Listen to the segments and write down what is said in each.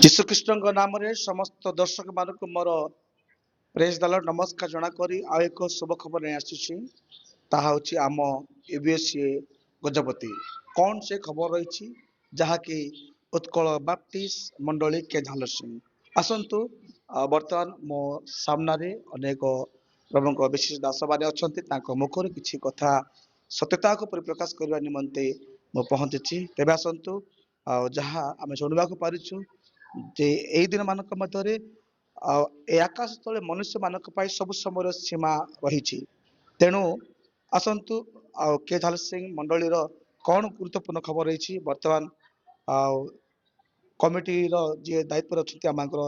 ଯୀଶୁଖ୍ରୀଷ୍ଟଙ୍କ ନାମରେ ସମସ୍ତ ଦର୍ଶକ ମାନଙ୍କୁ ମୋର ପ୍ରେଜ ଦଲ ନମସ୍କାର ଜଣା କରି ଆଉ ଏକ ଶୁଭ ଖବର ନେଇ ଆସିଛି। ତାହା ହେଉଛି ଆମ ୟୁବିଏସଏ ଗଜପତି। କଣ ସେ ଖବର ରହିଛି ଯାହାକି ଉତ୍କଳ ବାପ୍ଟିଷ୍ଟ ମଣ୍ଡଳୀ କେଝାଲ ସିଂ। ଆସନ୍ତୁ ବର୍ତ୍ତମାନ ମୋ ସାମ୍ନାରେ ଅନେକ ପ୍ରଭୁଙ୍କ ବିଶେଷ ଦାସମାନେ ଅଛନ୍ତି। ତାଙ୍କ ମୁଖରୁ କିଛି କଥା ସତ୍ୟତାକୁ ପରିପ୍ରକାଶ କରିବା ନିମନ୍ତେ ମୁଁ ପହଞ୍ଚିଛି। ତେବେ ଆସନ୍ତୁ ଆଉ ଯାହା ଆମେ ଶୁଣିବାକୁ ପାରିଛୁ ଯେ ଏଇ ଦିନ ମାନଙ୍କ ମଧ୍ୟରେ ଏ ଆକାଶ ତଳେ ମନୁଷ୍ୟ ମାନଙ୍କ ପାଇଁ ସବୁ ସମୟର ସୀମା ରହିଛି। ତେଣୁ ଆସନ୍ତୁ ଆଉ କେ ଝାଲ ସିଂ ମଣ୍ଡଳୀର କଣ ଗୁରୁତ୍ୱପୂର୍ଣ୍ଣ ଖବର ରହିଛି ବର୍ତ୍ତମାନ ଆଉ କମିଟିର ଯିଏ ଦାୟିତ୍ୱରେ ଅଛନ୍ତି ଆମଙ୍କର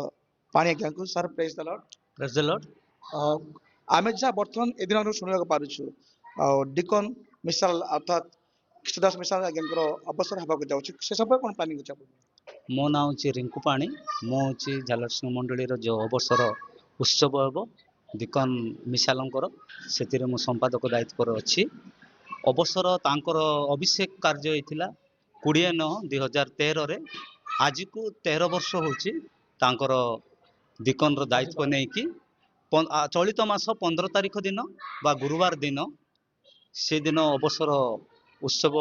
ପାଣି ଆଜ୍ଞାଙ୍କୁ ସାର୍ ପ୍ରେଜ ଦ ଲର୍ଡ। ପ୍ରେଜ ଦ ଲର୍ଡ। ଆମେ ଯାହା ବର୍ତ୍ତମାନ ଏ ଦିନରୁ ଶୁଣିବାକୁ ପାରୁଛୁ ଆଉ ଡିକନ ମିସାଲ ଅର୍ଥାତ ଖ୍ରୀଷ୍ଟଦାସ ମିସାଲ ଆଜ୍ଞାଙ୍କର ଅବସର ହେବାକୁ ଯାଉଛି, ସେ ସମ୍ପର୍କରେ କଣ ପ୍ଲାନିଂ ଅଛି ଆପଣଙ୍କର? ମୋ ନାଁ ହେଉଛି ରିଙ୍କୁ ପାଣି। ମୁଁ ହେଉଛି ଝାଲସିଂ ମଣ୍ଡଳୀର ଯେଉଁ ଅବସର ଉତ୍ସବ ହେବ ଦିକନ ମିଶାଲଙ୍କର, ସେଥିରେ ମୁଁ ସମ୍ପାଦକ ଦାୟିତ୍ୱରେ ଅଛି। ଅବସର ତାଙ୍କର ଅଭିଷେକ କାର୍ଯ୍ୟ ହେଇଥିଲା 20/9/2013ରେ। ଆଜିକୁ 13 ବର୍ଷ ହେଉଛି ତାଙ୍କର ଦିକନର ଦାୟିତ୍ୱ ନେଇକି। ଚଳିତ ମାସ 15 ତାରିଖ ଦିନ ବା ଗୁରୁବାର ଦିନ ସେଦିନ ଅବସର ଉତ୍ସବ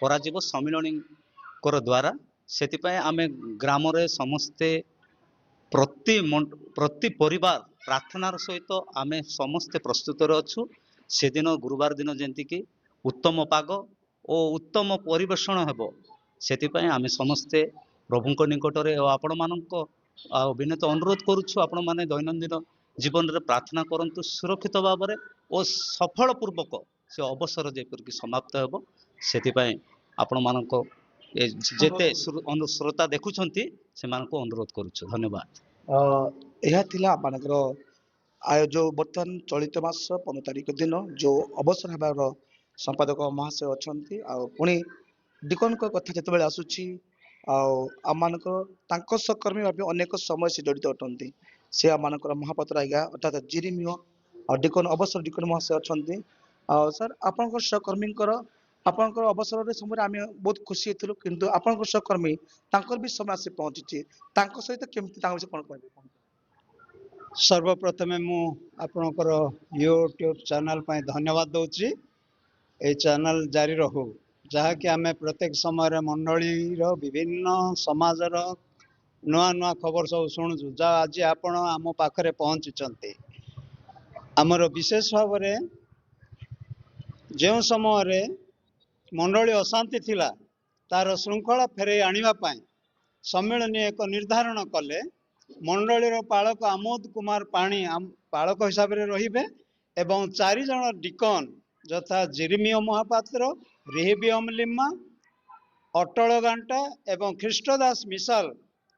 କରାଯିବ ସମ୍ମିଳନୀଙ୍କର ଦ୍ୱାରା। ସେଥିପାଇଁ ଆମେ ଗ୍ରାମରେ ସମସ୍ତେ ପ୍ରତି ପରିବାର ପ୍ରାର୍ଥନାର ସହିତ ଆମେ ସମସ୍ତେ ପ୍ରସ୍ତୁତରେ ଅଛୁ। ସେଦିନ ଗୁରୁବାର ଦିନ ଯେମିତିକି ଉତ୍ତମ ପାଗ ଓ ଉତ୍ତମ ପରିବେଷଣ ହେବ, ସେଥିପାଇଁ ଆମେ ସମସ୍ତେ ପ୍ରଭୁଙ୍କ ନିକଟରେ ଓ ଆପଣମାନଙ୍କ ଆଉ ବିନୀତ ଅନୁରୋଧ କରୁଛୁ, ଆପଣମାନେ ଦୈନନ୍ଦିନ ଜୀବନରେ ପ୍ରାର୍ଥନା କରନ୍ତୁ ସୁରକ୍ଷିତ ଭାବରେ ଓ ସଫଳ ପୂର୍ବକ ସେ ଅବସର ଯେପରିକି ସମାପ୍ତ ହେବ। ସେଥିପାଇଁ ଆପଣମାନଙ୍କ ଯେତେ ଶ୍ରୋତା ଦେଖୁଛନ୍ତି ସେମାନଙ୍କୁ ଅନୁରୋଧ କରୁଛୁ। ଧନ୍ୟବାଦ। ଏହା ଥିଲା ଆପଣଙ୍କର ଯୋଉ ବର୍ତ୍ତମାନ ଚଳିତ ମାସ 15 ତାରିଖ ଦିନ ଯୋଉ ଅବସର ହେବାର ସମ୍ପାଦକ ମହାଶୟ ଅଛନ୍ତି। ଆଉ ପୁଣି ଡିକନଙ୍କ କଥା ଯେତେବେଳେ ଆସୁଛି ଆଉ ଆମମାନଙ୍କର ତାଙ୍କ ସହକର୍ମୀ ଭାବେ ଅନେକ ସମୟ ସେ ଜଡ଼ିତ ଅଟନ୍ତି। ସେ ଆମମାନଙ୍କର ମହାପାତ୍ର ଆଜ୍ଞା ଅର୍ଥାତ୍ ଜିରିମିୟ ଆଉ ଡିକନ ଅବସର ଡିକନ ମହାଶୟ ଅଛନ୍ତି। ଆଉ ସାର୍ ଆପଣଙ୍କର ସହକର୍ମୀଙ୍କର ଆପଣଙ୍କର ଅବସରରେ ସମୟରେ ଆମେ ବହୁତ ଖୁସି ହେଇଥିଲୁ, କିନ୍ତୁ ଆପଣଙ୍କ ସହକର୍ମୀ ତାଙ୍କର ବି ସମୟ ଆସି ପହଞ୍ଚିଛି। ତାଙ୍କ ସହିତ କେମିତି ତାଙ୍କ ବିଷୟରେ କଣ କହିବେ? ସର୍ବପ୍ରଥମେ ମୁଁ ଆପଣଙ୍କର ୟୁଟ୍ୟୁବ ଚ୍ୟାନେଲ ପାଇଁ ଧନ୍ୟବାଦ ଦେଉଛି। এই ଚ୍ୟାନେଲ ଜାରି ରହୁ, ଯାହାକି ଆମେ ପ୍ରତ୍ୟେକ ସମୟରେ ମଣ୍ଡଳୀର ବିଭିନ୍ନ ସମାଜର ନୂଆ ନୂଆ ଖବର ସବୁ ଶୁଣୁଛୁ, ଯାହା ଆଜି ଆପଣ ଆମ ପାଖରେ ପହଞ୍ଚିଛନ୍ତି। ଆମର ବିଶେଷ ଭାବରେ ଯେଉଁ ସମୟରେ ମଣ୍ଡଳୀ ଅଶାନ୍ତି ଥିଲା ତାର ଶୃଙ୍ଖଳା ଫେରାଇ ଆଣିବା ପାଇଁ ସମ୍ମିଳନୀ ଏକ ନିର୍ଦ୍ଧାରଣ କଲେ। ମଣ୍ଡଳୀର ପାଳକ ଆମୋଦ କୁମାର ପାଣି ପାଳକ ହିସାବରେ ରହିବେ ଏବଂ 4 ଜଣ ଡିକନ ଯଥା ଜିରିମିୟ ମହାପାତ୍ର, ରିହିବିୟମ ଲିମା, ଅଟଳ ଗାଣ୍ଟା ଏବଂ ଖ୍ରୀଷ୍ଟଦାସ ମିସାଲ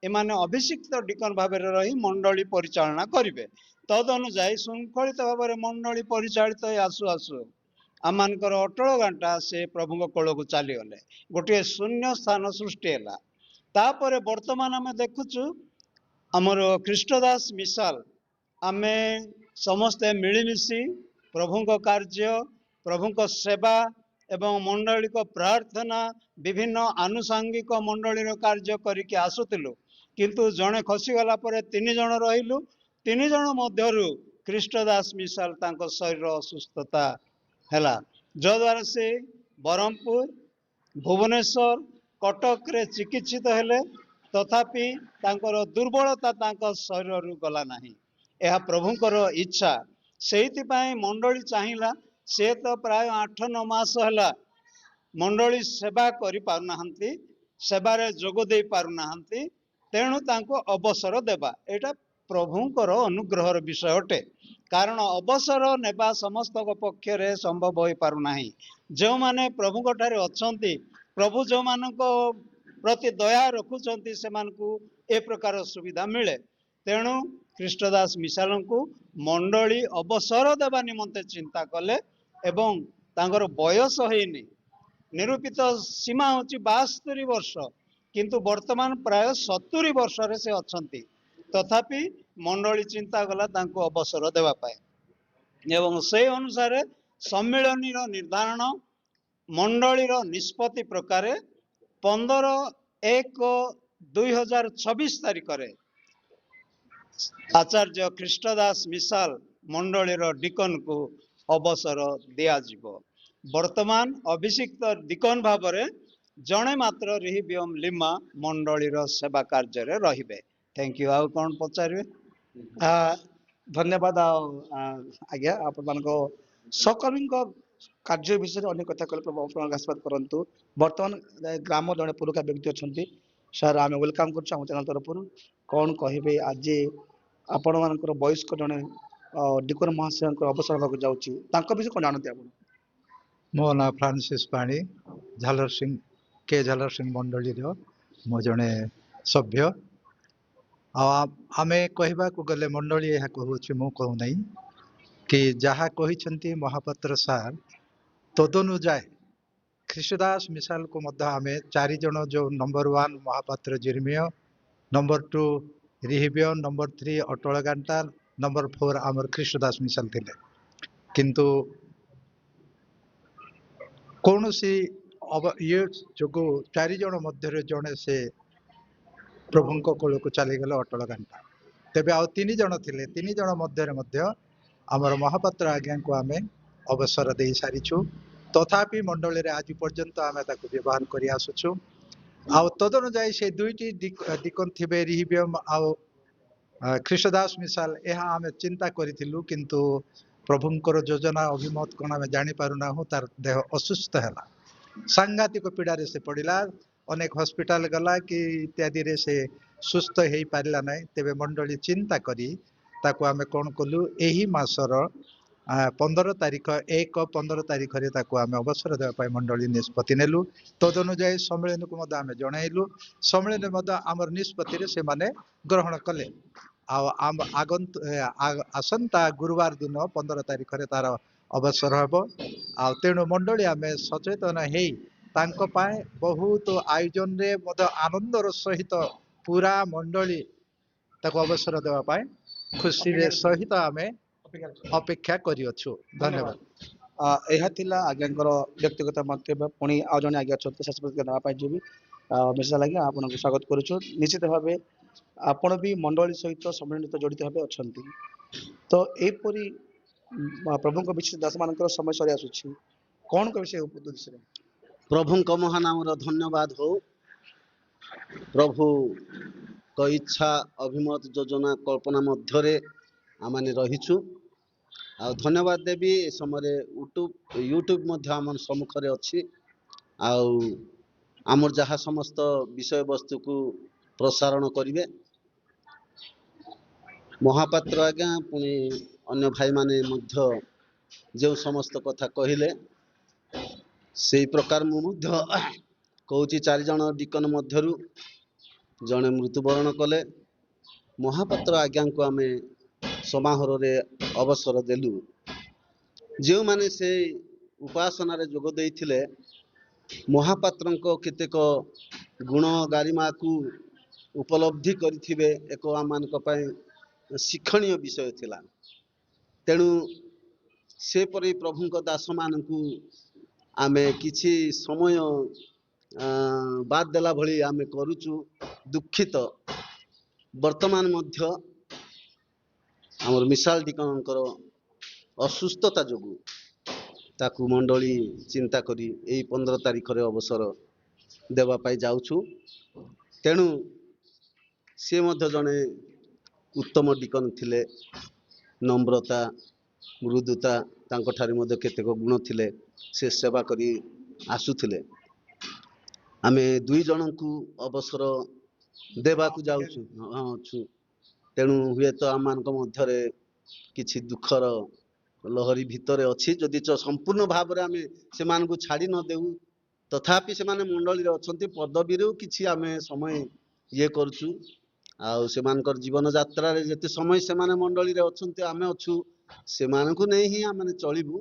ଏମାନେ ଅଭିଷିକ୍ତ ଡିକନ ଭାବରେ ରହି ମଣ୍ଡଳୀ ପରିଚାଳନା କରିବେ। ତଦ ଅନୁଯାୟୀ ଶୃଙ୍ଖଳିତ ଭାବରେ ମଣ୍ଡଳୀ ପରିଚାଳିତ ଆସୁ ଆସୁ ଆମମାନଙ୍କର ଅଟଳ ଗାଣ୍ଟା ସେ ପ୍ରଭୁଙ୍କ କୋଳକୁ ଚାଲିଗଲେ। ଗୋଟିଏ ଶୂନ୍ୟ ସ୍ଥାନ ସୃଷ୍ଟି ହେଲା। ତାପରେ ବର୍ତ୍ତମାନ ଆମେ ଦେଖୁଛୁ ଆମର ଖ୍ରୀଷ୍ଟଦାସ ମିସାଲ, ଆମେ ସମସ୍ତେ ମିଳିମିଶି ପ୍ରଭୁଙ୍କ କାର୍ଯ୍ୟ, ପ୍ରଭୁଙ୍କ ସେବା ଏବଂ ମଣ୍ଡଳୀଙ୍କ ପ୍ରାର୍ଥନା, ବିଭିନ୍ନ ଆନୁଷାଙ୍ଗିକ ମଣ୍ଡଳୀର କାର୍ଯ୍ୟ କରିକି ଆସୁଥିଲୁ। କିନ୍ତୁ ଜଣେ ଖସିଗଲା ପରେ 3 ଜଣ ରହିଲୁ। 3 ଜଣ ମଧ୍ୟରୁ ଖ୍ରୀଷ୍ଟଦାସ ମିସାଲ ତାଙ୍କ ଶରୀର ଅସୁସ୍ଥତା ହେଲା, ଯଦ୍ୱାରା ସେ ବ୍ରହ୍ମପୁର, ଭୁବନେଶ୍ୱର, କଟକରେ ଚିକିତ୍ସିତ ହେଲେ। ତଥାପି ତାଙ୍କର ଦୁର୍ବଳତା ତାଙ୍କ ଶରୀରରୁ ଗଲା ନାହିଁ। ଏହା ପ୍ରଭୁଙ୍କର ଇଚ୍ଛା। ସେଇଥିପାଇଁ ମଣ୍ଡଳୀ ଚାହିଁଲା, ସେ ତ ପ୍ରାୟ 8-9 ମାସ ହେଲା ମଣ୍ଡଳୀ ସେବା କରିପାରୁନାହାନ୍ତି, ସେବାରେ ଯୋଗ ଦେଇ ପାରୁନାହାନ୍ତି, ତେଣୁ ତାଙ୍କୁ ଅବସର ଦେବା ଏଇଟା ପ୍ରଭୁଙ୍କର ଅନୁଗ୍ରହର ବିଷୟ ଅଟେ। କାରଣ ଅବସର ନେବା ସମସ୍ତଙ୍କ ପକ୍ଷରେ ସମ୍ଭବ ହୋଇପାରୁନାହିଁ। ଯେଉଁମାନେ ପ୍ରଭୁଙ୍କ ଠାରେ ଅଛନ୍ତି, ପ୍ରଭୁ ଯେଉଁମାନଙ୍କ ପ୍ରତି ଦୟା ରଖୁଛନ୍ତି, ସେମାନଙ୍କୁ ଏ ପ୍ରକାର ସୁବିଧା ମିଳେ। ତେଣୁ ଖ୍ରୀଷ୍ଟଦାସ ମିସାଲଙ୍କୁ ମଣ୍ଡଳୀ ଅବସର ଦେବା ନିମନ୍ତେ ଚିନ୍ତା କଲେ ଏବଂ ତାଙ୍କର ବୟସ ହେଇନି, ନିରୂପିତ ସୀମା ହେଉଛି 72 ବର୍ଷ, କିନ୍ତୁ ବର୍ତ୍ତମାନ ପ୍ରାୟ 70 ବର୍ଷରେ ସେ ଅଛନ୍ତି। ତଥାପି ମଣ୍ଡଳୀ ଚିନ୍ତା କଲା ତାଙ୍କୁ ଅବସର ଦେବା ପାଇଁ ଏବଂ ସେହି ଅନୁସାରେ ସମ୍ମିଳନୀର ନିର୍ଦ୍ଧାରଣ, ମଣ୍ଡଳୀର ନିଷ୍ପତ୍ତି ପ୍ରକାରେ 15/1 2024 ତାରିଖରେ ଆଚାର୍ଯ୍ୟ ଖ୍ରୀଷ୍ଟଦାସ ମିସାଲ ମଣ୍ଡଳୀର ଡିକନକୁ ଅବସର ଦିଆଯିବ। ବର୍ତ୍ତମାନ ଅଭିଷିକ୍ତ ଡିକନ ଭାବରେ ଜଣେ ମାତ୍ର ରିହିବିୟମ ଲିମା ମଣ୍ଡଳୀର ସେବା କାର୍ଯ୍ୟରେ ରହିବେ। Thank you. ଆଉ କ'ଣ ପଚାରିବେ? ଆ, ଧନ୍ୟବାଦ। ଆଜ୍ଞା ଆପଣମାନଙ୍କ ସହକର୍ମୀଙ୍କ କାର୍ଯ୍ୟ ବିଷୟରେ ଅନେକ କଥା କହିଲେ, ପ୍ରଭୁ ଆପଣଙ୍କ ଆଶୀର୍ବାଦ କରନ୍ତୁ। ବର୍ତ୍ତମାନ ଗ୍ରାମ ଜଣେ ପୁରୁଖା ବ୍ୟକ୍ତି ଅଛନ୍ତି, ସାର୍ ଆମେ ୱେଲକାମ୍ କରୁଛୁ ଆମ ଚ୍ୟାନେଲ ତରଫରୁ। କ'ଣ କହିବେ ଆଜି ଆପଣମାନଙ୍କର ବୟସ୍କ ଜଣେ ଡିକନ ମହାଶୟଙ୍କର ଅବସର ହେବାକୁ ଯାଉଛି, ତାଙ୍କ ବିଷୟରେ କ'ଣ ଜାଣନ୍ତି ଆପଣ? ମୋ ନାଁ ଫ୍ରାନ୍ସିସ୍ ପାଣି, ଝାଲର ସିଂ ଝାଲର ସିଂ ମଣ୍ଡଳୀର ମୁଁ ଜଣେ ସଭ୍ୟ। ଆଉ ଆମେ କହିବାକୁ ଗଲେ ମଣ୍ଡଳୀ ଏହା କହୁଛି, ମୁଁ କହୁନାହିଁ, କି ଯାହା କହିଛନ୍ତି ମହାପାତ୍ର ସାର୍ ତଦନୁଯାୟୀ ଖ୍ରୀଷ୍ଟଦାସ ମିସାଲକୁ ମଧ୍ୟ ଆମେ 4 ଜଣ, ଯେଉଁ ନମ୍ବର 1 ମହାପାତ୍ର ଜିର୍ମିୟ, ନମ୍ବର 2 ରିହିବିୟ, ନମ୍ବର 3 ଅଟଳ ଗାଣ୍ଟାଲ, ନମ୍ବର 4 ଆମର ଖ୍ରୀଷ୍ଟଦାସ ମିସାଲ ଥିଲେ। କିନ୍ତୁ କୌଣସି ଇଏ ଯୋଗୁଁ 4 ଜଣ ମଧ୍ୟରେ ଜଣେ ସେ ପ୍ରଭୁଙ୍କ କୋଳକୁ ଚାଲିଗଲେ, ଅଟଳ ଗାଣ୍ଟା। ତେବେ ଆଉ 3 ଜଣ ଥିଲେ, 3 ଜଣ ମଧ୍ୟରେ ମଧ୍ୟ ଆମର ମହାପାତ୍ର ଆଜ୍ଞାଙ୍କୁ ଆମେ ଅବସର ଦେଇ ସାରିଛୁ। ତଥାପି ମଣ୍ଡଳୀରେ ଆଜି ପର୍ଯ୍ୟନ୍ତ ଆମେ ତାକୁ ବ୍ୟବହାର କରି ଆସୁଛୁ। ଆଉ ତଦନୁଯାୟୀ ସେ 2ଟି ଡିକନ ଥିବେ, ରିହିବିୟମ ଆଉ ଖ୍ରୀଷ୍ଟଦାସ ମିସାଲ, ଏହା ଆମେ ଚିନ୍ତା କରିଥିଲୁ, କିନ୍ତୁ ପ୍ରଭୁଙ୍କର ଯୋଜନା ଅଭିମତ କ'ଣ ଆମେ ଜାଣିପାରୁନାହୁଁ। ତାର ଦେହ ଅସୁସ୍ଥ ହେଲା, ସାଂଘାତିକ ପୀଡ଼ାରେ ସେ ପଡ଼ିଲା, ଅନେକ ହସ୍ପିଟାଲ ଗଲା କି ଇତ୍ୟାଦିରେ ସେ ସୁସ୍ଥ ହେଇପାରିଲା ନାହିଁ। ତେବେ ମଣ୍ଡଳୀ ଚିନ୍ତା କରି ତାକୁ ଆମେ କ'ଣ କଲୁ, ଏହି ମାସର 15 ତାରିଖରେ ତାକୁ ଆମେ ଅବସର ଦେବା ପାଇଁ ମଣ୍ଡଳୀ ନିଷ୍ପତ୍ତି ନେଲୁ। ତଦନୁଯାୟୀ ସମ୍ମିଳନୀକୁ ମଧ୍ୟ ଆମେ ଜଣାଇଲୁ, ସମ୍ମିଳନୀ ମଧ୍ୟ ଆମର ନିଷ୍ପତ୍ତିରେ ସେମାନେ ଗ୍ରହଣ କଲେ। ଆଉ ଆସନ୍ତା ଗୁରୁବାର ଦିନ 15 ତାରିଖରେ ତାର ଅବସର ହେବ। ଆଉ ତେଣୁ ମଣ୍ଡଳୀ ଆମେ ସଚେତନ ହେଇ ତାଙ୍କ ପାଇଁ ବହୁତ ଆୟୋଜନରେ ମଧ୍ୟ ଆନନ୍ଦର ସହିତ ପୁରା ମଣ୍ଡଳୀ ତାକୁ ଅବସର ଦେବା ପାଇଁ ଖୁସିରେ ସହିତ ଆମେ ଅପେକ୍ଷା କରିଅଛୁ। ଧନ୍ୟବାଦ। ଏହା ଥିଲା ଆଜ୍ଞାଙ୍କର ବ୍ୟକ୍ତିଗତ ମନ୍ତବ୍ୟ। ପୁଣି ଆଉ ଜଣେ ଆଜ୍ଞା ଅଛନ୍ତି, ଶେଷ ପ୍ରତିକ୍ରିୟା ଦେବା ପାଇଁ ଯିବି। ମିସାଲ ଆଜ୍ଞା, ଆପଣଙ୍କୁ ସ୍ୱାଗତ କରୁଛୁ। ନିଶ୍ଚିତ ଭାବେ ଆପଣ ବି ମଣ୍ଡଳୀ ସହିତ ସମ୍ମିଳନୀ ସହିତ ଜଡ଼ିତ ଭାବେ ଅଛନ୍ତି। ତ ଏହିପରି ପ୍ରଭୁଙ୍କ ବିଶେଷ ଦାସମାନଙ୍କର ସମୟ ସରି ଆସୁଛି, କ'ଣ କହିବେ ସେ ଉଦ୍ଦେଶ୍ୟରେ? ପ୍ରଭୁଙ୍କ ମହାନାମର ଧନ୍ୟବାଦ ହଉ। ପ୍ରଭୁଙ୍କ ଇଚ୍ଛା, ଅଭିମତ, ଯୋଜନା, କଳ୍ପନା ମଧ୍ୟରେ ଆମେ ରହିଛୁ। ଆଉ ଧନ୍ୟବାଦ ଦେବି, ଏ ସମୟରେ ୟୁଟ୍ୟୁବ ମଧ୍ୟ ଆମ ସମ୍ମୁଖରେ ଅଛି। ଆଉ ଆମର ଯାହା ସମସ୍ତ ବିଷୟବସ୍ତୁକୁ ପ୍ରସାରଣ କରିବେ ମହାପାତ୍ର ଆଜ୍ଞା, ପୁଣି ଅନ୍ୟ ଭାଇମାନେ ମଧ୍ୟ ଯେଉଁ ସମସ୍ତ କଥା କହିଲେ ସେଇ ପ୍ରକାର ମୁଁ ମଧ୍ୟ କହୁଛି। 4 ଜଣ ଡିକନ ମଧ୍ୟରୁ ଜଣେ ମୃତ୍ୟୁବରଣ କଲେ। ମହାପାତ୍ର ଆଜ୍ଞାଙ୍କୁ ଆମେ ସମାରୋହରେ ଅବସର ଦେଲୁ। ଯେଉଁମାନେ ସେ ଉପାସନାରେ ଯୋଗ ଦେଇଥିଲେ, ମହାପାତ୍ରଙ୍କ କେତେକ ଗୁଣ ଗାରିମାକୁ ଉପଲବ୍ଧି କରିଥିବେ, ଏକ ଆମମାନଙ୍କ ପାଇଁ ଶିକ୍ଷଣୀୟ ବିଷୟ ଥିଲା। ତେଣୁ ସେପରି ପ୍ରଭୁଙ୍କ ଦାସମାନଙ୍କୁ ଆମେ କିଛି ସମୟ ବାଦ ଦେଲା ଭଳି ଆମେ କରୁଛୁ। ଦୁଃଖିତ। ବର୍ତ୍ତମାନ ମଧ୍ୟ ଆମର ମିସାଲ ଡିକନଙ୍କର ଅସୁସ୍ଥତା ଯୋଗୁଁ ତାକୁ ମଣ୍ଡଳୀ ଚିନ୍ତା କରି ଏଇ 15 ତାରିଖରେ ଅବସର ଦେବା ପାଇଁ ଯାଉଛୁ। ତେଣୁ ସେ ମଧ୍ୟ ଜଣେ ଉତ୍ତମ ଡିକନ ଥିଲେ। ନମ୍ରତା, ମୃଦୁତା ତାଙ୍କଠାରେ ମଧ୍ୟ କେତେକ ଗୁଣ ଥିଲେ। ସେ ସେବା କରି ଆସୁଥିଲେ। ଆମେ 2 ଜଣଙ୍କୁ ଅବସର ଦେବାକୁ ଯାଉଛୁ। ତେଣୁ ହୁଏତ ଆମମାନଙ୍କ ମଧ୍ୟରେ କିଛି ଦୁଃଖର ଲହରୀ ଭିତରେ ଅଛି। ଯଦି ସମ୍ପୂର୍ଣ୍ଣ ଭାବରେ ଆମେ ସେମାନଙ୍କୁ ଛାଡ଼ି ନ ଦେଉ, ତଥାପି ସେମାନେ ମଣ୍ଡଳୀରେ ଅଛନ୍ତି, ପଦବୀରୁ କିଛି ଆମେ ସମୟ ଇଏ କରୁଛୁ। ଆଉ ସେମାନଙ୍କର ଜୀବନ ଯାତ୍ରାରେ ଯେତେ ସମୟ ସେମାନେ ମଣ୍ଡଳୀରେ ଅଛନ୍ତି, ଆମେ ଅଛୁ, ସେମାନଙ୍କୁ ନେଇ ହିଁ ଆମେ ଚଳିବୁ।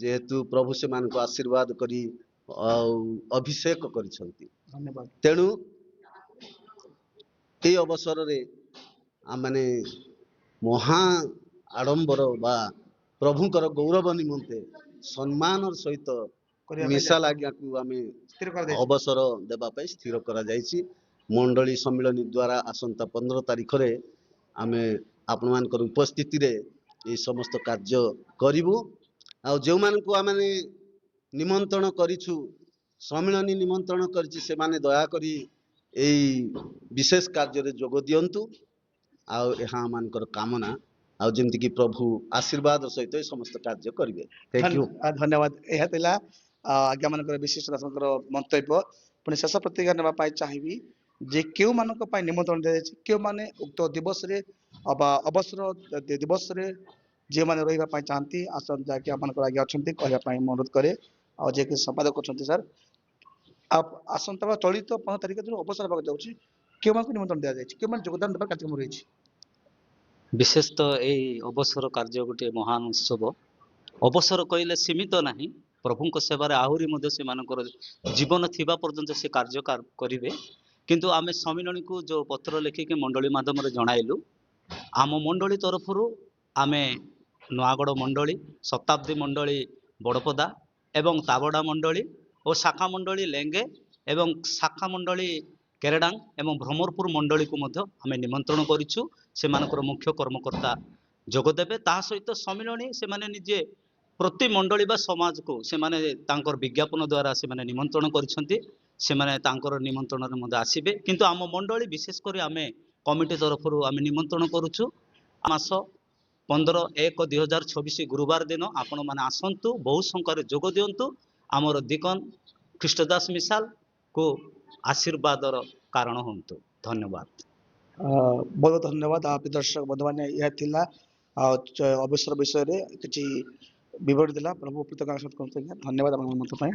ଯେହେତୁ ପ୍ରଭୁ ସେମାନଙ୍କୁ ଆଶୀର୍ବାଦ କରି ଆଉ ଅଭିଷେକ କରିଛନ୍ତି। ଧନ୍ୟବାଦ। ତେଣୁ এই ଅବସରରେ ଆମମାନେ ମହା ଆଡ଼ମ୍ବର ବା ପ୍ରଭୁଙ୍କର ଗୌରବ ନିମନ୍ତେ ସମ୍ମାନର ସହିତ କରିବା ପାଇଁ ମିସାଲ ଆଜ୍ଞାକୁ ଆମେ ସ୍ଥିର କରାଯାଇଛି। ଅବସର ଦେବା ପାଇଁ ସ୍ଥିର କରାଯାଇଛି। मंडली सम्मिलन द्वारा आसंता 15 तारिखरे आमे आपण मानकर उपस्थिति रे ए समस्त कार्य करिवु आ जो मान को आमे निमंत्रण करिछु सम्मिलन निमंत्रण करछि से माने दया करी एई विशेष कार्य रे जोग दियंतु आ यहाँ मानकर कामना आ जेमति कि प्रभु आशीर्वाद सहित ए समस्त कार्य करिवे। Thank you. धन्यवाद। यह थिला आज्ञा मानकर विशिष्ट दासंकर मंतव्य। पुणी शेष प्रतिज्ञा नेबा पाई चाहिबी जे केउ मानक पाई निमंत्रण दे केउ माने उक्त दिवस रे अवसर दिवस रे जे माने रहिबा पाई चाहती आसन जाके आपनकर आगे अछंती कहया पाई अनुरोध करे आ जे के संपादक अछंती सर आप आसंता चलित 15 तारिख जो अवसर भाग जाउची केउ मानक निमंत्रण दिया जायछि केउ मान योगदान देबा कार्यक्रम रहिछि। विशेष तो यही अवसर कार्य गोटे महान उत्सव अवसर कहले सीमित नहीं प्रभु सेवार आहरी से जीवन थिबा पर्यंत से कार्य करेंगे किंतु आमे सम्मिलन को जो पत्र लिखिक मंडली माध्यम जणाइलु आम मंडली तरफ आमे नुआगढ़ मंडली शताब्दी मंडली बड़पदा एवं ताबड़ा मंडली और शाखा मंडली लेंगे एवं शाखा मंडली केरेडांग एवं भ्रमरपुर मंडली को मध्य आमे निमंत्रण करिछु से मानकर मुख्य कर्मकर्ता जोगदेबे ता सहित सम्मिलनी से माने निजे प्रति मंडली बा समाज को से माने तांकर विज्ञापन द्वारा से माने निमंत्रण करिसंती से माने तांकर निमंत्रण रे मध्य आसीबे किंतु आम मंडली विशेष करी आमे कमिटी तरफ आमे निमंत्रण करूछु मास 15/1/2026 गुरुवार दिन आपण माने आसंतु बहु संख्यारे जोग दियंतु आमर दिकन ख्रीष्टदास मिसाल को आशीर्वादर कारण हंतु। धन्यवाद। बहुत धन्यवाद आप दर्शक बंधुମାନେ यह थिला अवसर विषय रे किछि विवरण दिला प्रभु प्रत्येक धन्यवाद अपन मत पाए।